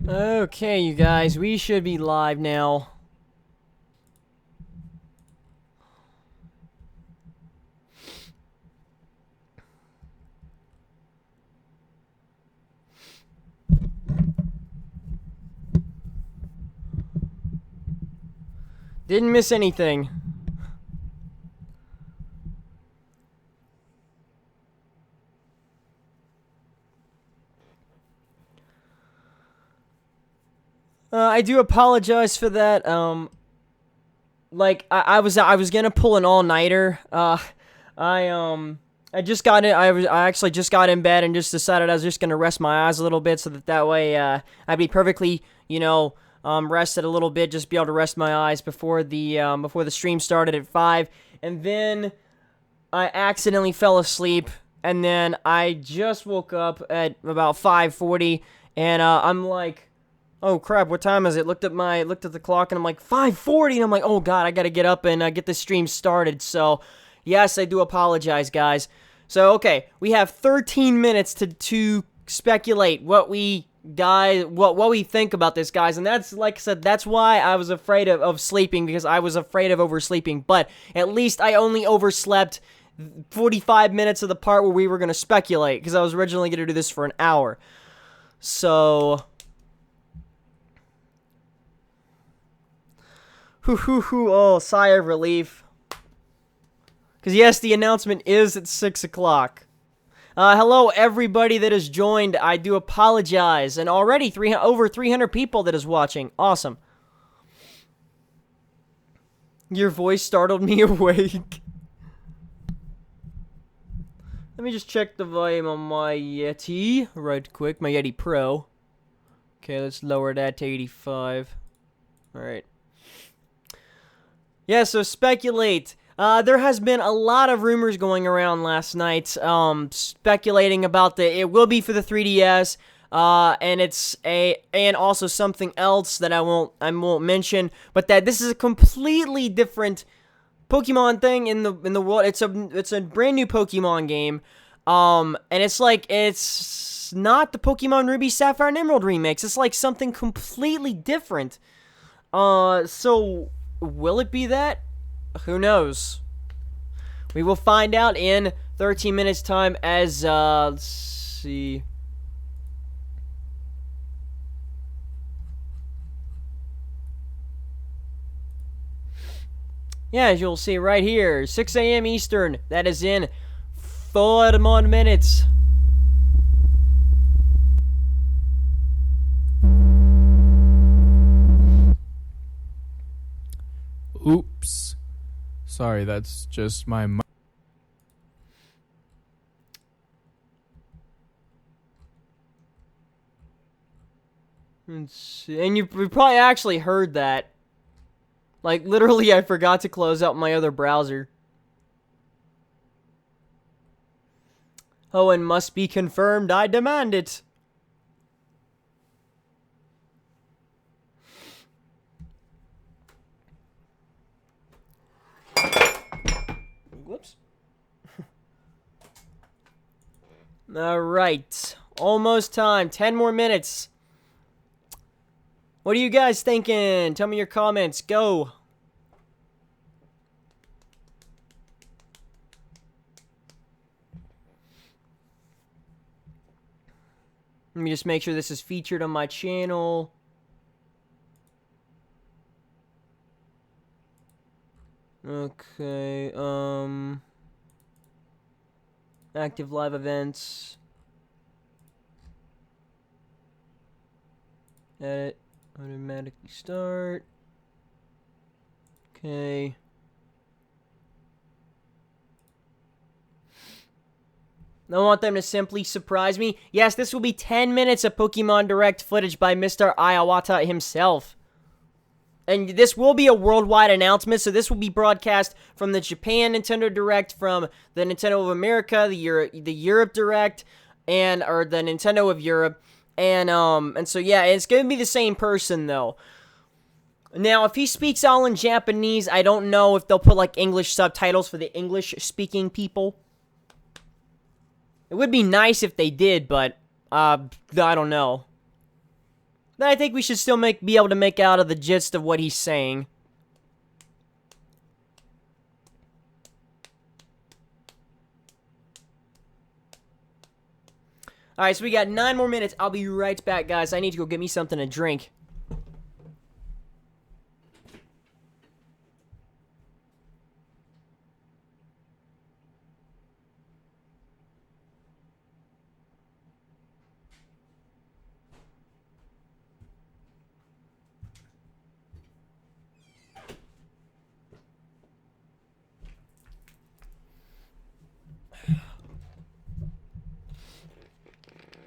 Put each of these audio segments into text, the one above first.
Okay, you guys, we should be live now. Didn't miss anything. I do apologize for that. I was gonna pull an all-nighter. I just got in. I actually just got in bed and just decided I was just gonna rest my eyes a little bit so that way I'd be perfectly, rested a little bit, just be able to rest my eyes before the stream started at 5, and then I accidentally fell asleep, and then I just woke up at about 5:40, and I'm like, oh crap, what time is it? Looked at the clock, and I'm like 5:40, and I'm like, oh god, I gotta get up and get the stream started. So yes, I do apologize, guys. So okay, we have 13 minutes to speculate what we think about this, guys. And that's, like I said, that's why I was afraid of sleeping, because I was afraid of oversleeping. But at least I only overslept 45 minutes of the part where we were going to speculate, because I was originally going to do this for an hour. So oh, sigh of relief. Because yes, the announcement is at 6 o'clock. Hello, everybody that has joined. I do apologize. And already over 300 people that is watching. Awesome. Your voice startled me awake. Let me just check the volume on my Yeti right quick. My Yeti Pro. Okay, let's lower that to 85. Alright. Yeah, so speculate. There has been a lot of rumors going around last night, speculating about it will be for the 3DS, and also something else that I won't mention, but that this is a completely different Pokemon thing in the world. It's a brand new Pokemon game, and it's not the Pokemon Ruby, Sapphire, and Emerald remakes. It's like something completely different. So will it be that? Who knows? We will find out in 13 minutes time as, let's see. Yeah, as you'll see right here, 6 a.m. Eastern. That is in 4 more minutes. Oops. Sorry, that's just my mic. Let's see. And you probably actually heard that. Like, literally, I forgot to close out my other browser. Oh, and must be confirmed. I demand it. Whoops. Alright. Almost time. 10 more minutes. What are you guys thinking? Tell me your comments. Go. Let me just make sure this is featured on my channel. Okay, active live events. Edit. Automatically start. Okay. I want them to simply surprise me. Yes, this will be 10 minutes of Pokemon Direct footage by Mr. Iwata himself. And this will be a worldwide announcement, so this will be broadcast from the Japan Nintendo Direct, from the Nintendo of America, the Europe Direct, or the Nintendo of Europe. And so yeah, it's gonna be the same person though. Now, if he speaks all in Japanese, I don't know if they'll put like English subtitles for the English-speaking people. It would be nice if they did, but I don't know. that I think we should still be able to make out of the gist of what he's saying. Alright, so we got 9 more minutes. I'll be right back, guys. I need to go get me something to drink.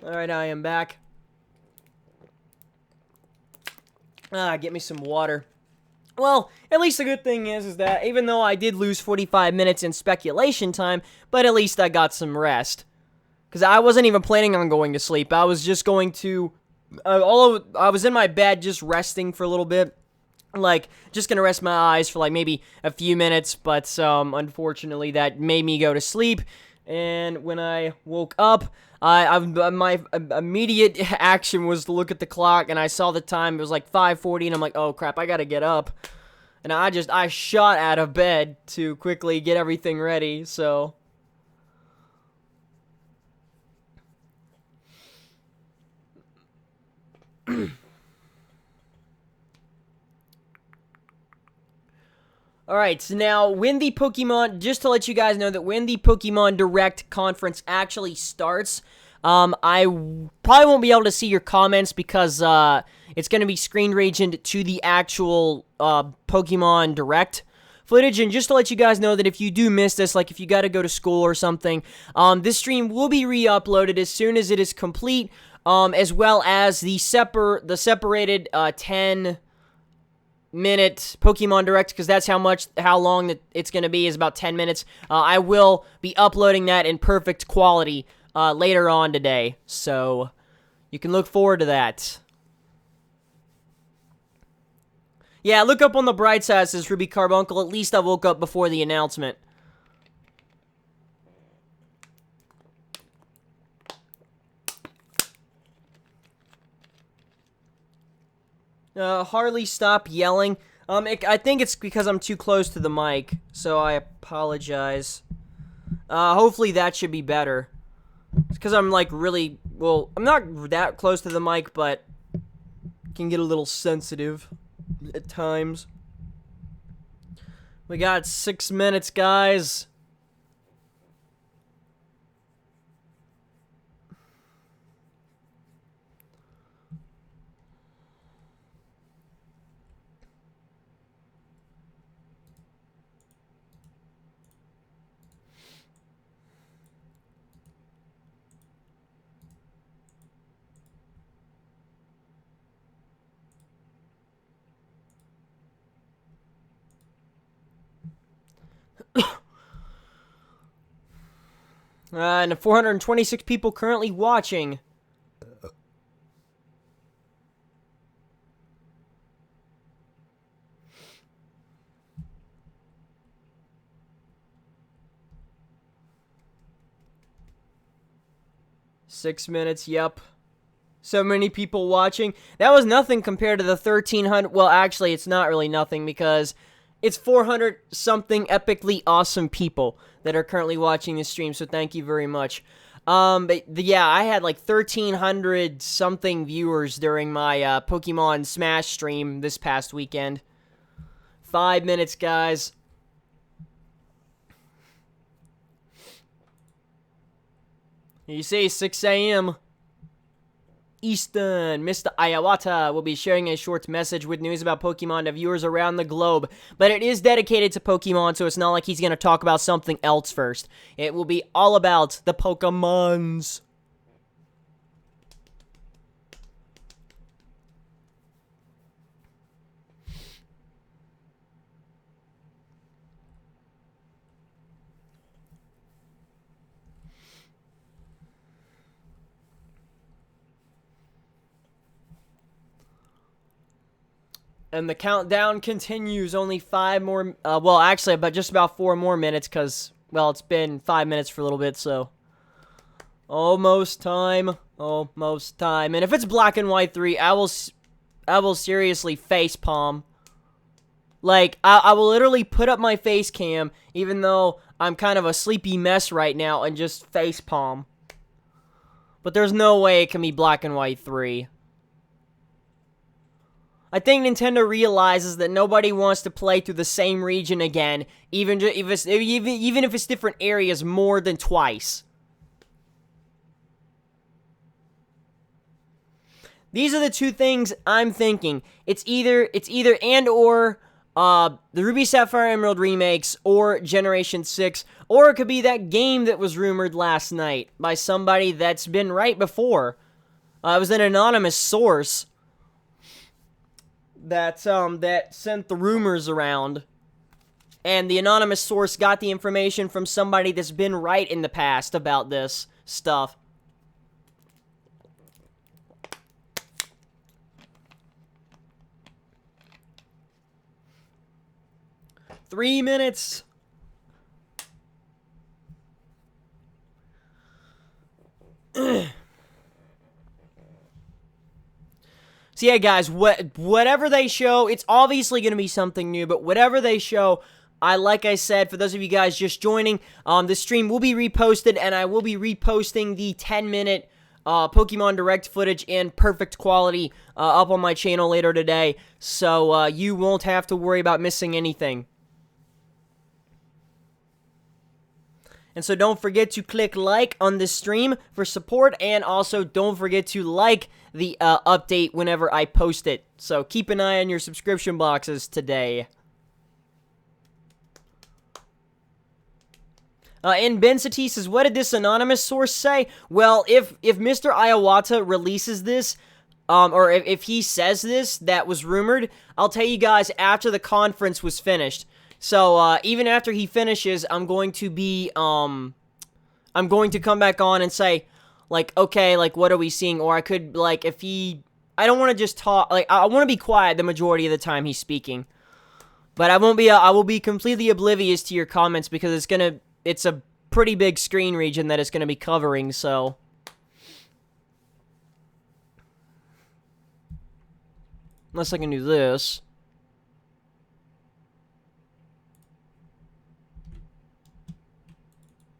Alright, I am back. Get me some water. Well, at least the good thing is that even though I did lose 45 minutes in speculation time, but at least I got some rest. Because I wasn't even planning on going to sleep. I was just going to... I was in my bed just resting for a little bit. Like, just gonna rest my eyes for like maybe a few minutes, but unfortunately that made me go to sleep. And when I woke up, my immediate action was to look at the clock, and I saw the time. It was like 5:40, and I'm like, oh crap, I gotta get up. And I shot out of bed to quickly get everything ready, so... Alright, so now, when the Pokemon, just to let you guys know that when the Pokemon Direct conference actually starts, I probably won't be able to see your comments because, it's going to be screen regioned to the actual, Pokemon Direct footage. And just to let you guys know that if you do miss this, like if you got to go to school or something, this stream will be re-uploaded as soon as it is complete, as well as the separated, 10-minute Pokemon Direct, because that's how long that it's going to be, is about 10 minutes. I will be uploading that in perfect quality later on today, so you can look forward to that. Yeah, look up on the bright side, says Ruby Carbuncle. At least I woke up before the announcement. Harley, stop yelling. I think it's because I'm too close to the mic, so I apologize. Hopefully that should be better. It's because I'm, like, really... Well, I'm not that close to the mic, but... can get a little sensitive at times. We got 6 minutes, guys. And 426 people currently watching. Six minutes, yep. So many people watching. That was nothing compared to the 1,300. Well, actually, it's not really nothing because it's 400-something epically awesome people that are currently watching this stream, so thank you very much. Yeah, I had like 1,300-something viewers during my Pokemon Smash stream this past weekend. 5 minutes, guys. You say 6 a.m. Eastern. Mr. Iwata will be sharing a short message with news about Pokemon to viewers around the globe, but it is dedicated to Pokemon, so it's not like he's going to talk about something else first. It will be all about the Pokemons. And the countdown continues. Only 5 more... well, actually, but just about 4 more minutes, because, well, it's been 5 minutes for a little bit, so... Almost time. Almost time. And if it's Black and White 3, I will seriously face palm. Like, I will literally put up my face cam, even though I'm kind of a sleepy mess right now, and just face palm. But there's no way it can be Black and White 3. I think Nintendo realizes that nobody wants to play through the same region again, even if it's different areas more than twice. These are the two things I'm thinking. It's either and or the Ruby Sapphire Emerald remakes or Generation 6, or it could be that game that was rumored last night by somebody that's been right before. It was an anonymous source that sent the rumors around, and the anonymous source got the information from somebody that's been right in the past about this stuff. Three minutes. So yeah, guys, whatever they show, it's obviously going to be something new, but whatever they show, like I said, for those of you guys just joining, the stream will be reposted, and I will be reposting the 10-minute Pokemon Direct footage in perfect quality up on my channel later today, so you won't have to worry about missing anything. And so don't forget to click like on this stream for support, and also don't forget to like the update whenever I post it. So keep an eye on your subscription boxes today. And Ben Satis says, what did this anonymous source say? Well, if Mr. Iwata releases this, or if he says this, that was rumored, I'll tell you guys after the conference was finished. So, even after he finishes, I'm going to come back on and say, like, okay, like, what are we seeing? Or I could, like, I don't want to just talk, like, I want to be quiet the majority of the time he's speaking. But I will be completely oblivious to your comments because it's a pretty big screen region that it's gonna be covering, so. Unless I can do this.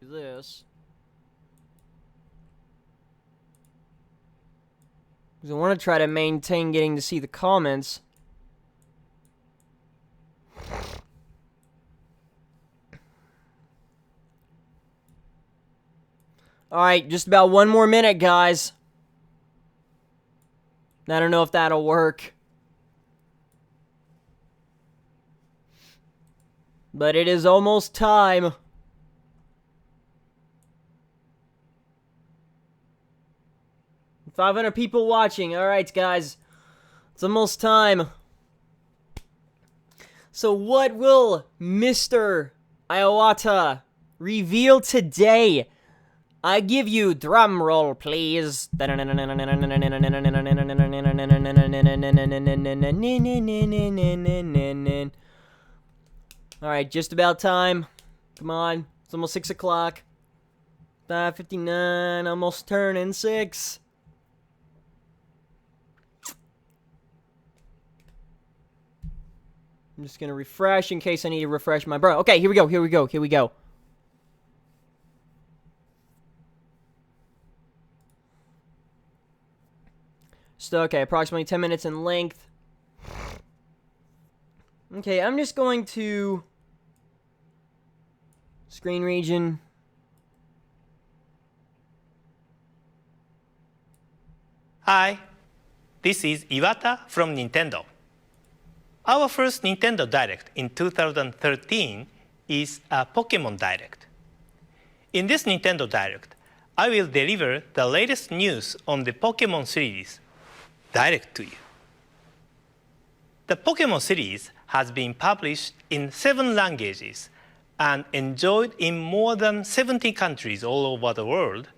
This. Because I want to try to maintain getting to see the comments. Alright, just about one more minute, guys. I don't know if that'll work. But it is almost time. 500 people watching. Alright, guys. It's almost time. So what will Mr. Iwata reveal today? I give you drum roll, please. Alright, just about time. Come on. It's almost 6 o'clock. 5:59, almost turning 6. I'm just gonna refresh in case I need to refresh my brain. Okay, here we go. So, okay, approximately 10 minutes in length. Okay, I'm just going to screen region. Hi, this is Iwata from Nintendo. Our first Nintendo Direct in 2013 is a Pokemon Direct. In this Nintendo Direct, I will deliver the latest news on the Pokemon series direct to you. The Pokemon series has been published in 7 languages and enjoyed in more than 70 countries all over the world,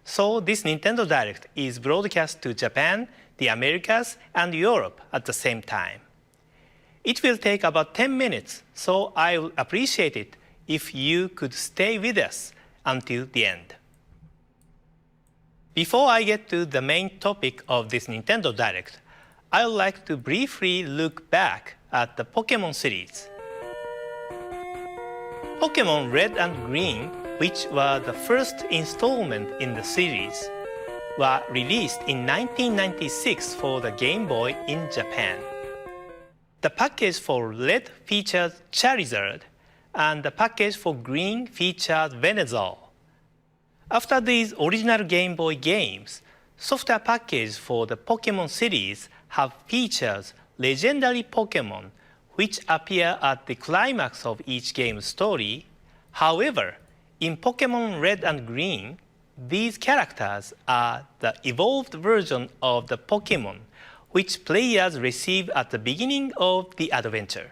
so this Nintendo Direct is broadcast to Japan, the Americas, and Europe at the same time. It will take about 10 minutes, so I would appreciate it if you could stay with us until the end. Before I get to the main topic of this Nintendo Direct, I would like to briefly look back at the Pokemon series. Pokemon Red and Green, which were the first installment in the series, were released in 1996 for the Game Boy in Japan. The package for Red featured Charizard, and the package for Green featured Venusaur. After these original Game Boy games, software packages for the Pokemon series have featured legendary Pokemon which appear at the climax of each game's story. However, in Pokemon Red and Green, these characters are the evolved version of the Pokemon which players receive at the beginning of the adventure.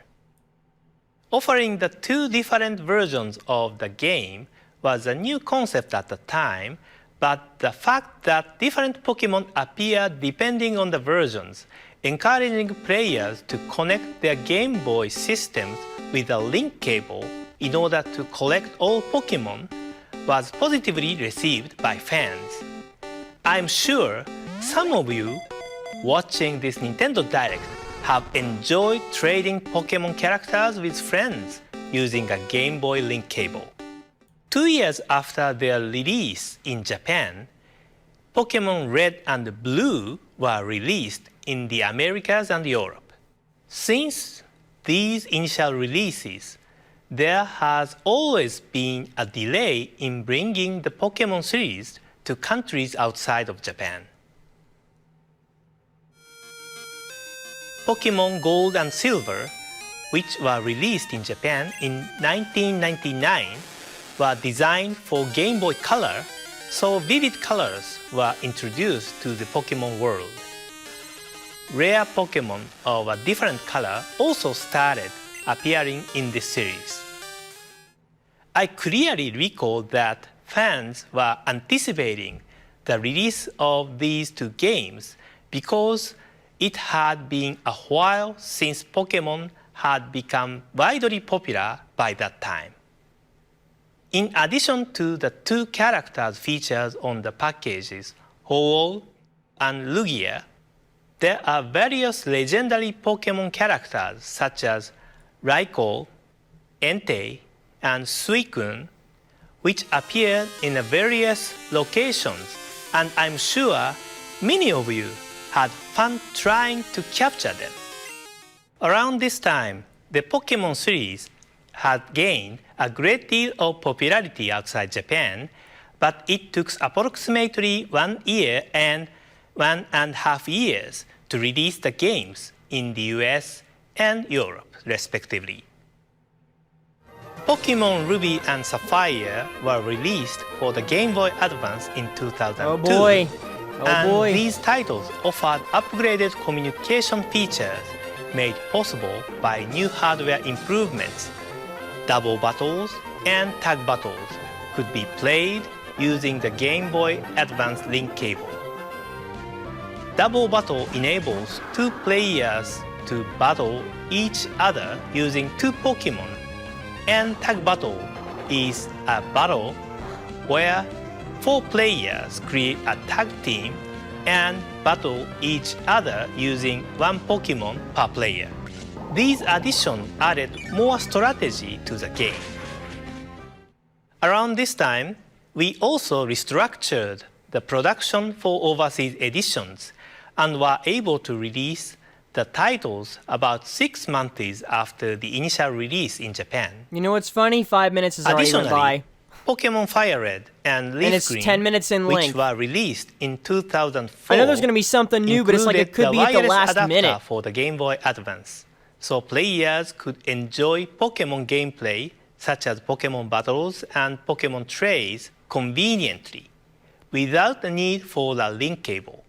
Offering the two different versions of the game was a new concept at the time, but the fact that different Pokemon appear depending on the versions, encouraging players to connect their Game Boy systems with a link cable in order to collect all Pokemon, was positively received by fans. I'm sure some of you watching this Nintendo Direct have enjoyed trading Pokemon characters with friends using a Game Boy link cable. 2 years after their release in Japan, Pokemon Red and Blue were released in the Americas and Europe. Since these initial releases, there has always been a delay in bringing the Pokemon series to countries outside of Japan. Pokemon Gold and Silver, which were released in Japan in 1999, were designed for Game Boy Color, so vivid colors were introduced to the Pokemon world. Rare Pokemon of a different color also started appearing in this series. I clearly recall that fans were anticipating the release of these two games because it had been a while since Pokemon had become widely popular by that time. In addition to the two characters featured on the packages, Ho-Oh and Lugia, there are various legendary Pokemon characters such as Raikou, Entei, and Suicune, which appear in various locations, and I'm sure many of you had fun trying to capture them. Around this time, the Pokemon series had gained a great deal of popularity outside Japan, but it took approximately 1 year and 1.5 years to release the games in the US and Europe, respectively. Pokemon Ruby and Sapphire were released for the Game Boy Advance in 2002. Oh boy. And these titles offered upgraded communication features made possible by new hardware improvements. Double battles and tag battles could be played using the Game Boy Advance link cable. Double battle enables two players to battle each other using two Pokemon, and tag battle is a battle where 4 players create a tag team and battle each other using 1 Pokemon per player. These additions added more strategy to the game. Around this time, we also restructured the production for overseas editions and were able to release the titles about 6 months after the initial release in Japan. You know what's funny? 5 minutes has already went by. Pokemon Fire Red and Leaf And it's Green, 10 minutes in which length. were released in 2004, I know there's going to be something new, but it's like it could be at the wireless last adapter minute. for the Game Boy Advance, so players could enjoy Pokemon gameplay such as Pokemon battles and Pokemon trays conveniently, without the need for the link cable.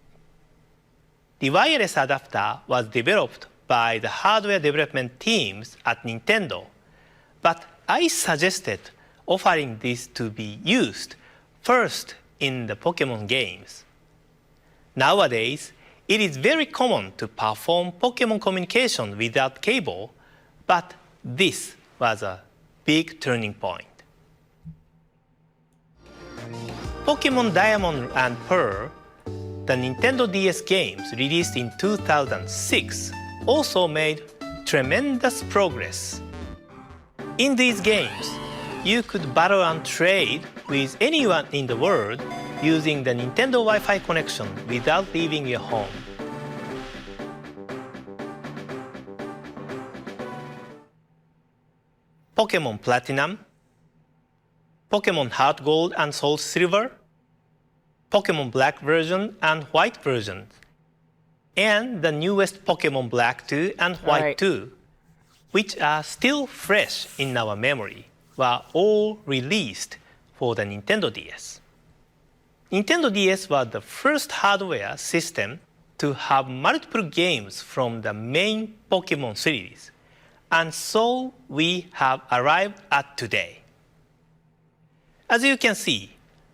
The wireless adapter was developed by the hardware development teams at Nintendo, but I suggested offering this to be used first in the Pokemon games. Nowadays, it is very common to perform Pokemon communication without cable, but this was a big turning point. Pokemon Diamond and Pearl the Nintendo DS games released in 2006 also made tremendous progress. In these games, you could battle and trade with anyone in the world using the Nintendo Wi-Fi connection without leaving your home. Pokemon Platinum, Pokemon Heart Gold and Soul Silver, Pokemon Black version and White version, and the newest Pokemon Black 2 and White 2, which are still fresh in our memory, were all released for the Nintendo DS. Nintendo DS was the first hardware system to have multiple games from the main Pokemon series, and so we have arrived at today. As you can see,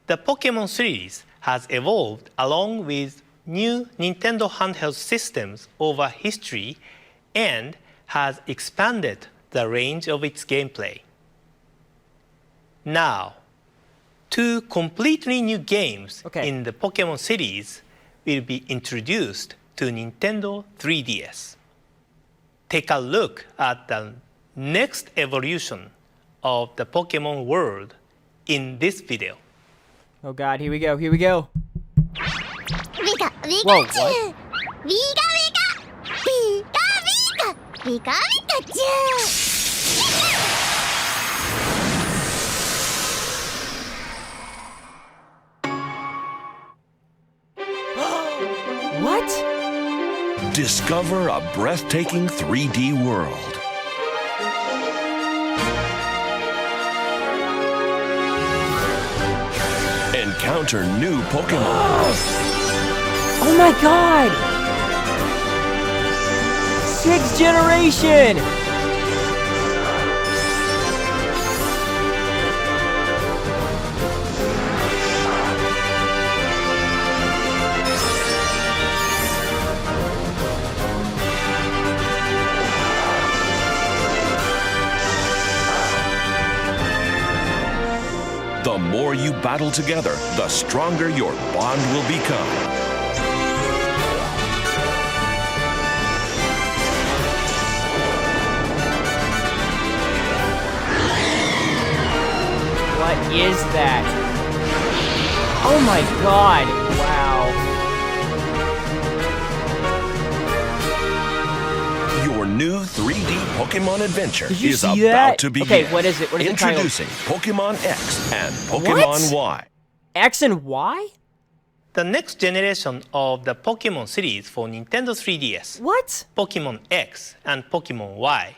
the Pokemon series has evolved along with new Nintendo handheld systems over history and has expanded the range of its gameplay. Now, two completely new games in the Pokemon series will be introduced to Nintendo 3DS. Take a look at the next evolution of the Pokemon world in this video. Oh god, here we go, here we go. Vika, Vika, Whoa, Vika, what? Vika, Vika, Vika, Pikachu. What? Discover a breathtaking 3D world. Encounter new Pokemon. Oh my god! 6th generation! The more you battle together, the stronger your bond will become. What is that? Oh my god! Wow. Your new 3D Pokemon adventure Did you is see about that? to begin. Okay, what is it? What is it titled? Introducing Pokemon X and Pokemon Y. X and Y? The next generation of the Pokemon series for Nintendo 3DS, What? Pokemon X and Pokemon Y,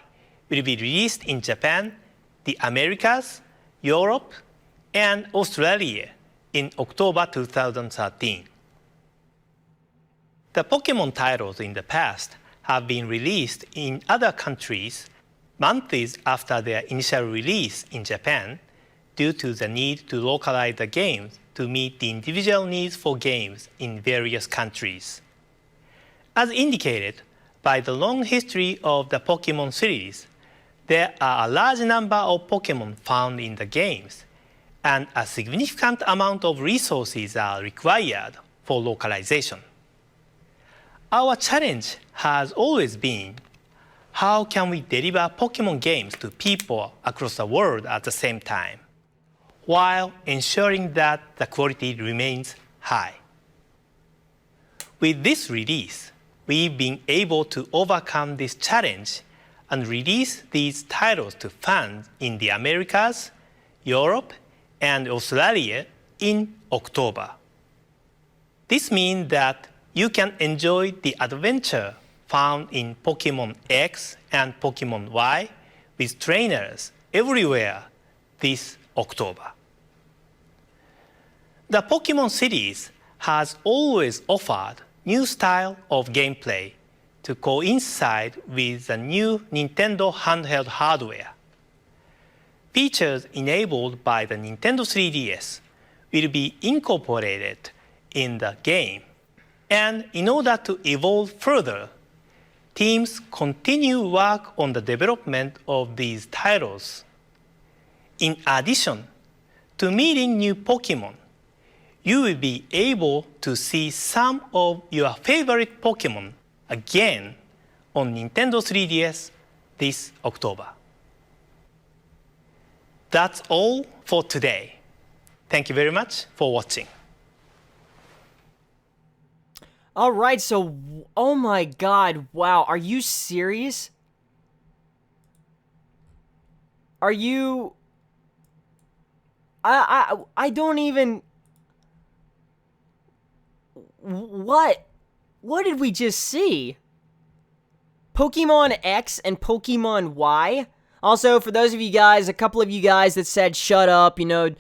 will be released in Japan, the Americas, Europe, and Australia in October 2013. The Pokemon titles in the past have been released in other countries months after their initial release in Japan due to the need to localize the games to meet the individual needs for games in various countries. As indicated by the long history of the Pokemon series, there are a large number of Pokemon found in the games, and a significant amount of resources are required for localization. Our challenge has always been, how can we deliver Pokemon games to people across the world at the same time, while ensuring that the quality remains high? With this release, we've been able to overcome this challenge and release these titles to fans in the Americas, Europe, and Australia in October. This means that you can enjoy the adventure found in Pokemon X and Pokemon Y with trainers everywhere this October. The Pokemon series has always offered new style of gameplay to coincide with the new Nintendo handheld hardware. Features enabled by the Nintendo 3DS will be incorporated in the game. And in order to evolve further, teams continue work on the development of these titles. In addition to meeting new Pokemon, you will be able to see some of your favorite Pokemon again on Nintendo 3DS this October. That's all for today. Thank you very much for watching. All right, so, oh my god, wow, are you serious? Are you... I don't even... What? What did we just see? Pokemon X and Pokemon Y? Also, for those of you guys, a couple of you guys that said shut up, you know,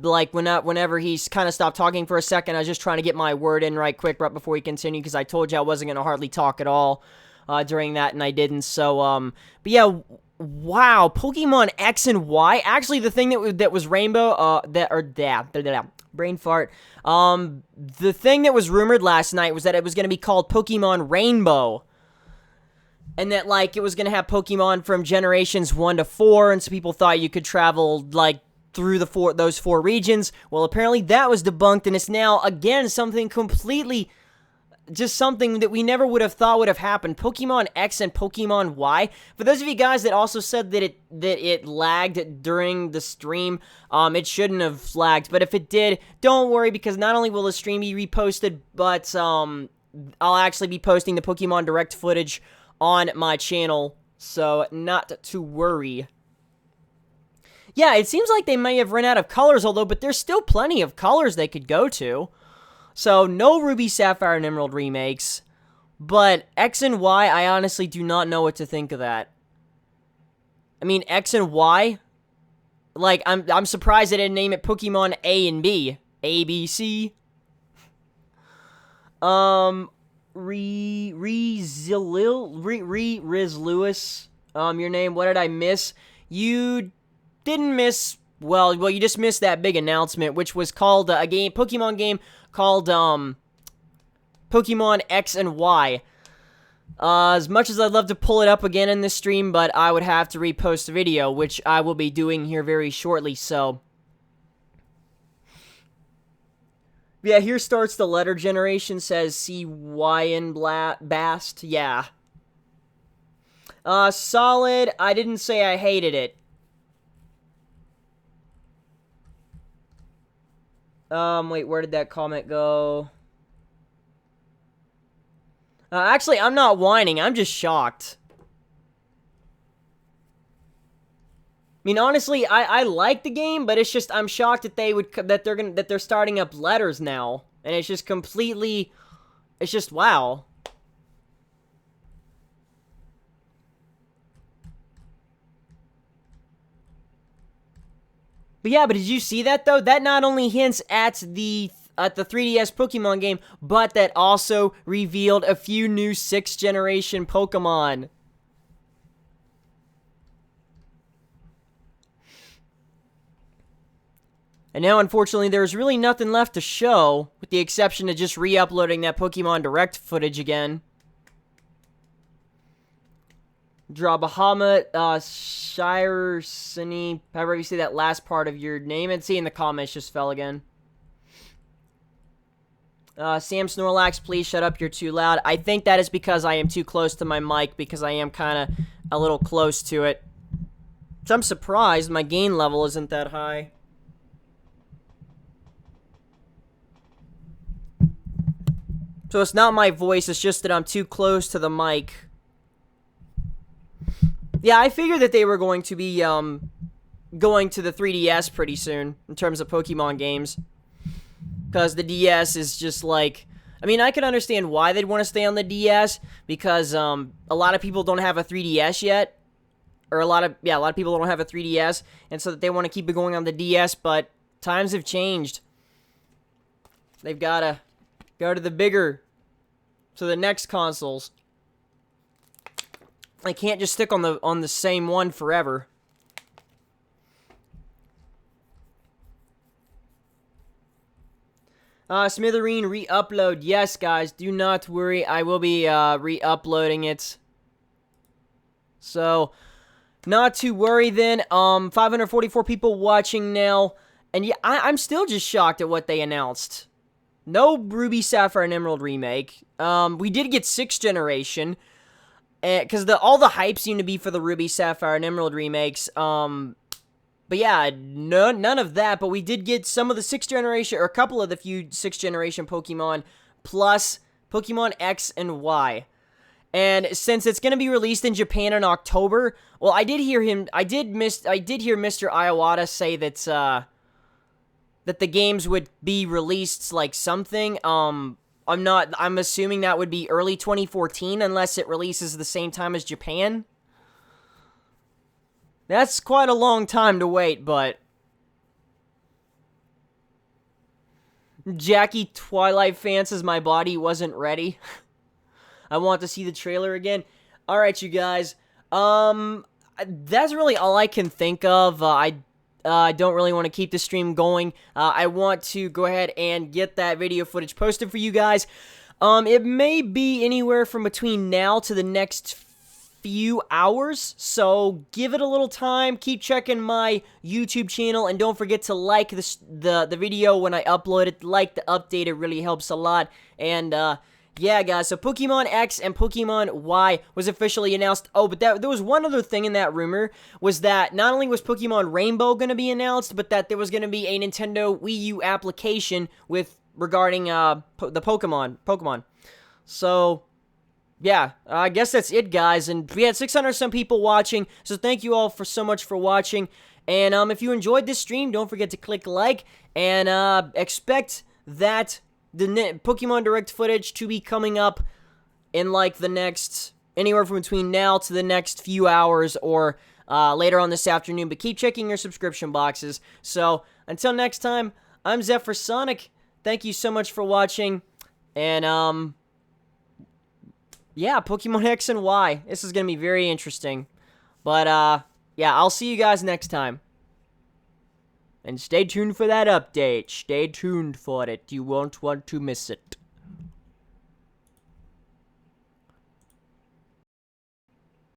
like whenever he's kind of stopped talking for a second, I was just trying to get my word in right quick right before we continue, because I told you I wasn't going to hardly talk at all during that, and I didn't. So, but yeah, wow, Pokemon X and Y. Actually, the thing that was Rainbow, brain fart. The thing that was rumored last night was that it was going to be called Pokemon Rainbow. And that, like, it was going to have Pokemon from generations 1 to 4, and so people thought you could travel, like, through those 4 regions. Well, apparently that was debunked, and it's now, again, something completely, just something that we never would have thought would have happened. Pokemon X and Pokemon Y. For those of you guys that also said that it lagged during the stream, it shouldn't have lagged. But if it did, don't worry, because not only will the stream be reposted, but, I'll actually be posting the Pokemon Direct footage on my channel, so not to worry. Yeah, it seems like they may have run out of colors, but there's still plenty of colors they could go to. So, no Ruby, Sapphire, and Emerald remakes. But X and Y, I honestly do not know what to think of that. I mean, X and Y? Like, I'm surprised they didn't name it Pokemon A and B. A, B, C. Riz Lewis, your name, what did I miss? You didn't miss, well, you just missed that big announcement, which was called, a Pokemon game called, Pokemon X and Y. As much as I'd love to pull it up again in this stream, but I would have to repost the video, which I will be doing here very shortly, so... Yeah, here starts the letter generation, says C-Y-N Bast, yeah. Solid, I didn't say I hated it. Wait, where did that comment go? Actually, I'm not whining, I'm just shocked. I mean, honestly, I like the game, but it's just I'm shocked that they're starting up letters now, and it's just completely, it's just wow. But yeah, but did you see that though? That not only hints at the 3DS Pokemon game, but that also revealed a few new 6th generation Pokemon. And now, unfortunately, there's really nothing left to show, with the exception of just re-uploading that Pokemon Direct footage again. Draw Bahamut, Shire, Cine, however you say that last part of your name, and see in the comments just fell again. Sam Snorlax, please shut up, you're too loud. I think that is because I am too close to my mic, because I am kind of a little close to it. So I'm surprised my gain level isn't that high. So it's not my voice, it's just that I'm too close to the mic. Yeah, I figured that they were going to be, going to the 3DS pretty soon, in terms of Pokemon games. Because the DS is just like... I mean, I can understand why they'd want to stay on the DS, because, a lot of people don't have a 3DS yet. Or a lot of people don't have a 3DS, and so that they want to keep it going on the DS, but times have changed. They've gotta go to the next consoles. I can't just stick on the same one forever. Smithereen re-upload. Yes, guys, do not worry. I will be re-uploading it. So, not to worry then. 544 people watching now. And yeah, I'm still just shocked at what they announced. No Ruby, Sapphire, and Emerald remake. We did get 6th generation, because all the hype seemed to be for the Ruby, Sapphire, and Emerald remakes. But yeah, none of that. But we did get some of the 6th generation, or a couple of the few 6th generation Pokemon, plus Pokemon X and Y. And since it's going to be released in Japan in October, well, I did hear Mr. Iwata say that that the games would be released like something. I'm assuming that would be early 2014 unless it releases the same time as Japan. That's quite a long time to wait, but Jackie Twilight fan says my body wasn't ready. I want to see the trailer again. Alright, you guys. That's really all I can think of. I don't really want to keep the stream going. I want to go ahead and get that video footage posted for you guys. It may be anywhere from between now to the next few hours, so give it a little time. Keep checking my YouTube channel, and don't forget to like the video when I upload it. Like the update, it really helps a lot. And yeah, guys, so Pokemon X and Pokemon Y was officially announced. Oh, but there was one other thing in that rumor, was that not only was Pokemon Rainbow going to be announced, but that there was going to be a Nintendo Wii U application regarding the Pokemon. So yeah, I guess that's it, guys, and we had 600 some people watching, so thank you all so much for watching, and if you enjoyed this stream, don't forget to click like, and expect that the Pokemon Direct footage to be coming up in like the next, anywhere from between now to the next few hours, or later on this afternoon, but keep checking your subscription boxes. So, until next time, I'm Zephyr Sonic, thank you so much for watching, and yeah, Pokemon X and Y. This is going to be very interesting. But, yeah, I'll see you guys next time. And stay tuned for that update. Stay tuned for it. You won't want to miss it.